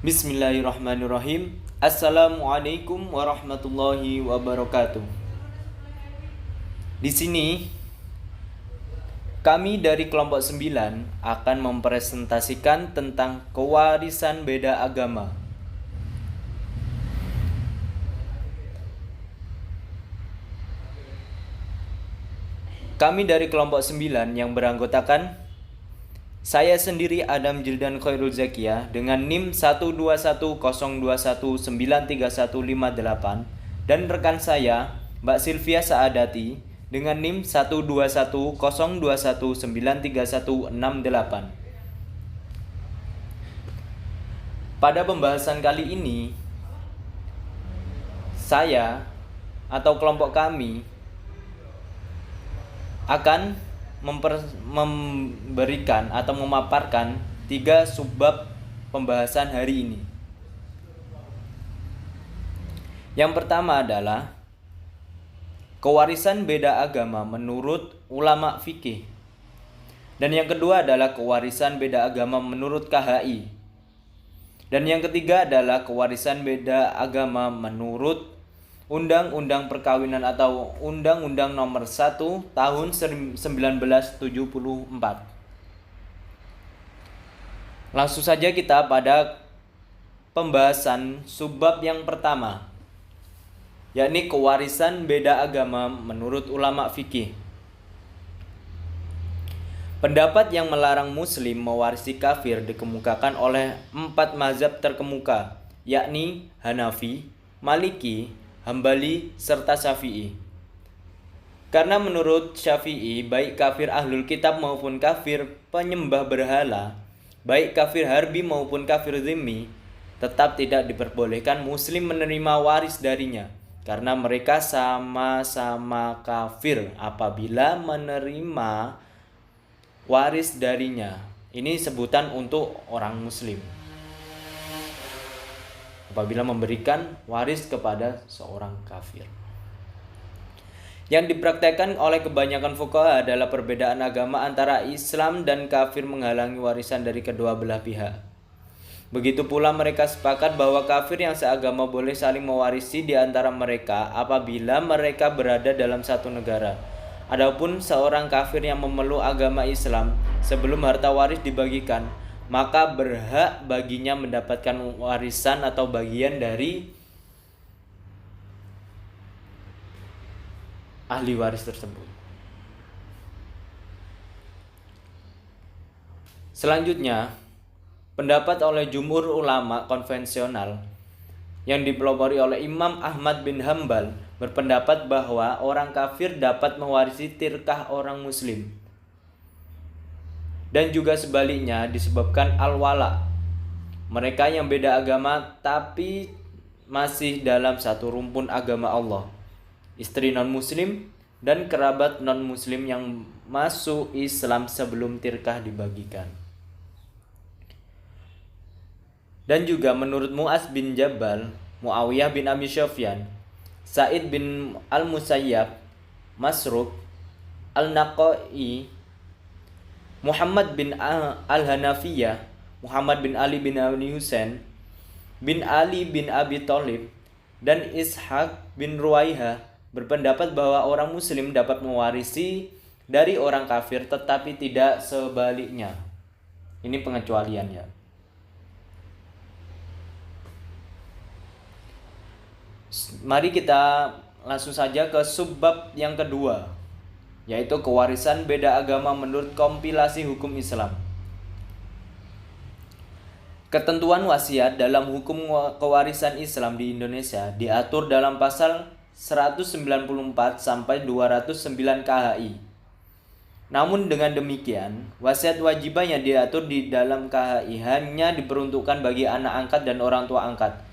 Bismillahirrahmanirrahim. Assalamualaikum warahmatullahi wabarakatuh. Di sini kami dari kelompok 9 akan mempresentasikan tentang kewarisan beda agama. Kami dari kelompok 9 yang beranggotakan saya sendiri Adam Jildan Khairul Zakia dengan NIM 121021931158 dan rekan saya Mbak Sylvia Saadati dengan NIM 121021931168. Pada pembahasan kali ini saya atau kelompok kami akan memberikan atau memaparkan 3 subbab pembahasan hari ini. Yang pertama adalah kewarisan beda agama menurut ulama fikih. Dan yang kedua adalah kewarisan beda agama menurut KHI. Dan yang ketiga adalah kewarisan beda agama menurut Undang-Undang Perkawinan atau Undang-Undang Nomor 1 Tahun 1974. Langsung saja kita pada pembahasan subbab yang pertama, yakni kewarisan beda agama menurut ulama fikih. Pendapat yang melarang muslim mewarisi kafir dikemukakan oleh 4 mazhab terkemuka, yakni Hanafi, Maliki, Hambali, serta Syafi'i. Karena menurut Syafi'i, baik kafir ahlul kitab maupun kafir penyembah berhala, baik kafir harbi maupun kafir zimmi, tetap tidak diperbolehkan muslim menerima waris darinya, karena mereka sama-sama kafir apabila menerima waris darinya. Ini sebutan untuk orang muslim apabila memberikan waris kepada seorang kafir. Yang dipraktekkan oleh kebanyakan fuqaha adalah perbedaan agama antara Islam dan kafir menghalangi warisan dari kedua belah pihak. Begitu pula mereka sepakat bahwa kafir yang seagama boleh saling mewarisi di antara mereka apabila mereka berada dalam satu negara. Adapun seorang kafir yang memeluk agama Islam sebelum harta waris dibagikan, maka berhak baginya mendapatkan warisan atau bagian dari ahli waris tersebut. Selanjutnya, pendapat oleh jumhur ulama konvensional yang dipelopori oleh Imam Ahmad bin Hambal berpendapat bahwa orang kafir dapat mewarisi tirkah orang muslim. Dan juga sebaliknya disebabkan al-wala. Mereka yang beda agama tapi masih dalam satu rumpun agama Allah. Istri non-muslim dan kerabat non-muslim yang masuk Islam sebelum tirkah dibagikan. Dan juga menurut Mu'az bin Jabal, Muawiyah bin Abi Sufyan, Sa'id bin Al-Musayyab, Masruq, Al-Naqai, Muhammad bin Al-Hanafiyah, Muhammad bin Ali bin Abi Husain, bin Ali bin Abi Thalib, dan Ishaq bin Ruwaiha berpendapat bahwa orang muslim dapat mewarisi dari orang kafir tetapi tidak sebaliknya. Ini pengecualiannya. Mari kita langsung saja ke subbab yang kedua, yaitu kewarisan beda agama menurut kompilasi hukum Islam. Ketentuan wasiat dalam hukum kewarisan Islam di Indonesia diatur dalam pasal 194 sampai 209 KHI. Namun dengan demikian, wasiat wajibah yang diatur di dalam KHI hanya diperuntukkan bagi anak angkat dan orang tua angkat.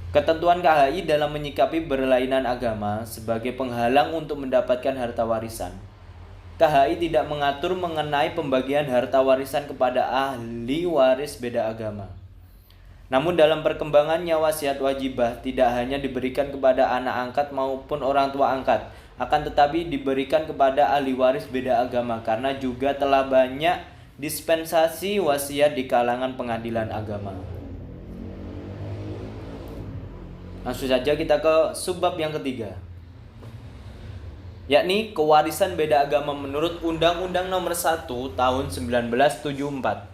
Ketentuan KHI dalam menyikapi berlainan agama sebagai penghalang untuk mendapatkan harta warisan. KHI tidak mengatur mengenai pembagian harta warisan kepada ahli waris beda agama. Namun dalam perkembangannya wasiat wajibah tidak hanya diberikan kepada anak angkat maupun orang tua angkat, akan tetapi diberikan kepada ahli waris beda agama karena juga telah banyak dispensasi wasiat di kalangan pengadilan agama. Langsung saja kita ke subbab yang ketiga, yakni kewarisan beda agama menurut Undang-Undang Nomor 1 Tahun 1974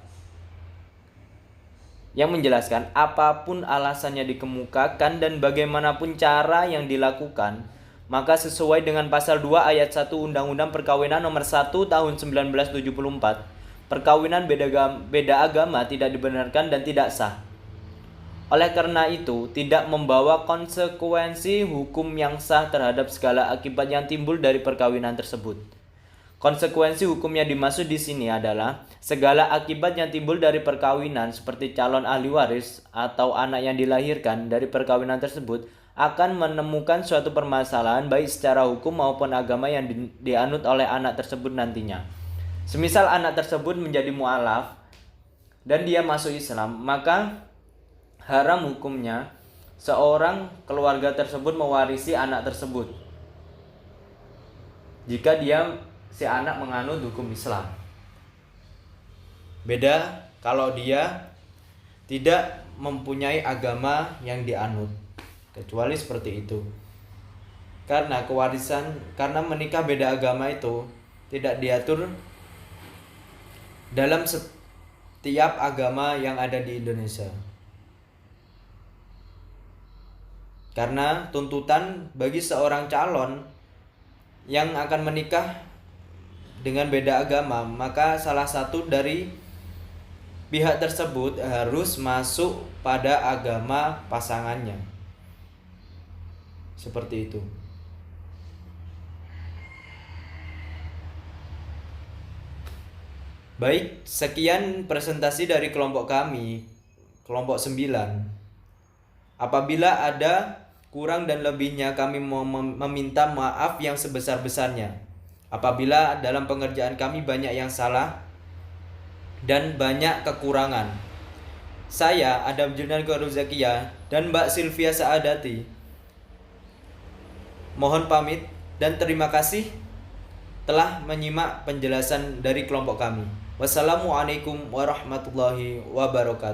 yang menjelaskan apapun alasannya dikemukakan dan bagaimanapun cara yang dilakukan, maka sesuai dengan pasal 2 ayat 1 Undang-Undang Perkawinan Nomor 1 Tahun 1974, perkawinan beda agama tidak dibenarkan dan tidak sah. Oleh karena itu, tidak membawa konsekuensi hukum yang sah terhadap segala akibat yang timbul dari perkawinan tersebut. Konsekuensi hukum yang dimaksud di sini adalah segala akibat yang timbul dari perkawinan seperti calon ahli waris atau anak yang dilahirkan dari perkawinan tersebut akan menemukan suatu permasalahan baik secara hukum maupun agama yang dianut oleh anak tersebut nantinya. Semisal anak tersebut menjadi mu'alaf dan dia masuk Islam, maka haram hukumnya seorang keluarga tersebut mewarisi anak tersebut jika si anak menganut hukum Islam. Beda kalau dia tidak mempunyai agama yang dianut, kecuali seperti itu. Karena menikah beda agama itu tidak diatur dalam setiap agama yang ada di Indonesia. Karena tuntutan bagi seorang calon yang akan menikah dengan beda agama, maka salah satu dari pihak tersebut harus masuk pada agama pasangannya. Seperti itu. Baik, sekian presentasi dari kelompok kami, kelompok 9. Apabila ada kurang dan lebihnya, kami meminta maaf yang sebesar-besarnya. Apabila dalam pengerjaan kami banyak yang salah dan banyak kekurangan. Saya, Adam Junan Goruzakia, dan Mbak Sylvia Saadati mohon pamit dan terima kasih telah menyimak penjelasan dari kelompok kami. Wassalamualaikum warahmatullahi wabarakatuh.